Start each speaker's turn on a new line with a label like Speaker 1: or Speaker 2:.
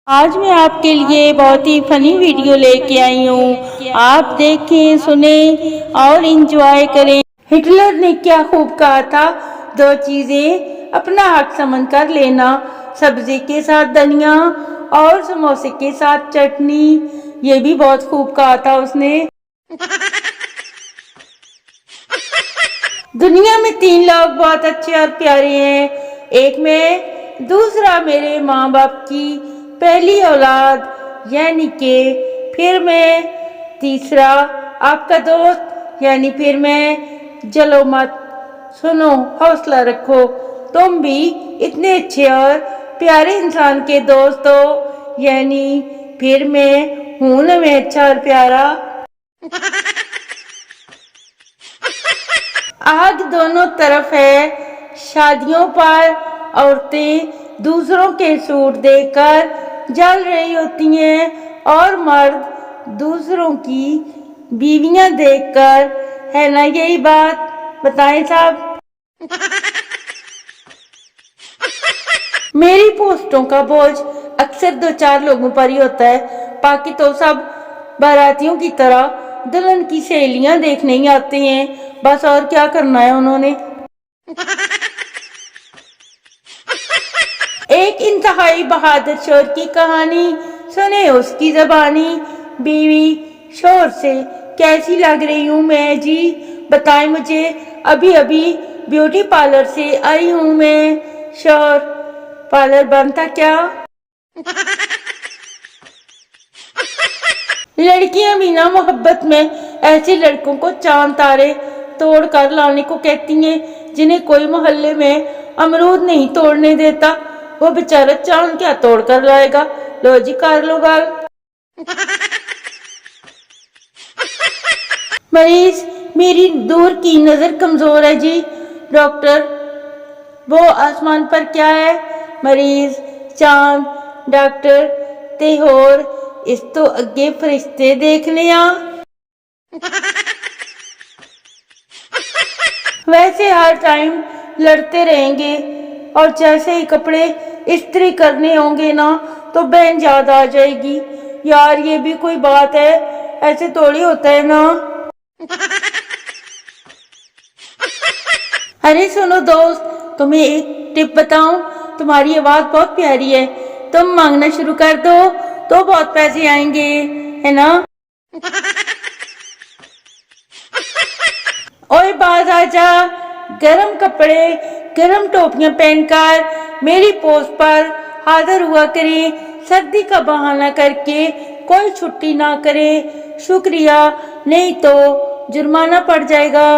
Speaker 1: آج میں آپ کے لیے بہت ہی فنی ویڈیو لے کے آئی ہوں. آپ دیکھیں، سنیں اور انجوائے کریں. ہٹلر نے کیا خوب کہا تھا، دو چیزیں اپنا حق سمجھ کر لینا، سبزی کے ساتھ دھنیا اور سموسے کے ساتھ چٹنی. یہ بھی بہت خوب کہا تھا اس نے. دنیا میں 3 لوگ بہت اچھے اور پیارے ہیں. ایک میں، دوسرا میرے ماں باپ کی پہلی اولاد یعنی کہ پھر میں، تیسرا آپ کا دوست یعنی پھر میں. جلو مت، سنو، حوصلہ رکھو، تم بھی اتنے اچھے اور پیارے انسان کے دوست ہو، یعنی پھر میں ہوں نا میں اچھا اور پیارا. آگ دونوں طرف ہے. شادیوں پر عورتیں دوسروں کے سوٹ دیکھ کر جل رہی ہوتی ہیں اور مرد دوسروں کی بیویاں دیکھ کر. ہے نا یہی بات؟ بتائیں صاحب. میری پوسٹوں کا بوجھ اکثر 2-4 لوگوں پر ہی ہوتا ہے، باقی تو سب باراتیوں کی طرح دلہن کی سہیلیاں دیکھنے ہی آتے ہیں. بس اور کیا کرنا ہے انہوں نے. ایک انتہائی بہادر شوہر کی کہانی سنیں، اس کی زبانی. بیوی: شوہر سے کیسی لگ رہی ہوں میں جی، بتائیں مجھے، ابھی بیوٹی پارلر سے آئی ہوں میں. شوہر: پارلر بند تھا کیا؟ لڑکیاں بھی نا محبت میں ایسے لڑکوں کو چاند تارے توڑ کر لانے کو کہتی ہیں جنہیں کوئی محلے میں امرود نہیں توڑنے دیتا. وہ بیچارہ چاند کیا توڑ کر لائے گا. لو جی، کر لو گال. مریض: میری دور کی نظر کمزور ہے جی. ڈاکٹر: وہ آسمان پر کیا ہے؟ مریض: چاند. ڈاکٹر: تے ہور اس تو اگے فرشتے دیکھنے آ. ویسے ہر ٹائم لڑتے رہیں گے اور جیسے ہی کپڑے استری کرنے ہوں گے نا تو بہن یاد آ جائے گی. یار یہ بھی کوئی بات ہے، ایسے تھوڑی ہوتا ہے نا. ارے سنو دوست، تمہیں ایک ٹپ بتاؤں. تمہاری آواز بہت پیاری ہے، تم مانگنا شروع کر دو تو بہت پیسے آئیں گے، ہے نا. اوئے باز آجا، گرم کپڑے گرم ٹوپیاں پہن کر میری پوسٹ پر حاضر ہوا کریں. سردی کا بہانہ کر کے کوئی چھٹی نہ کرے. شکریہ، نہیں تو جرمانہ پڑ جائے گا.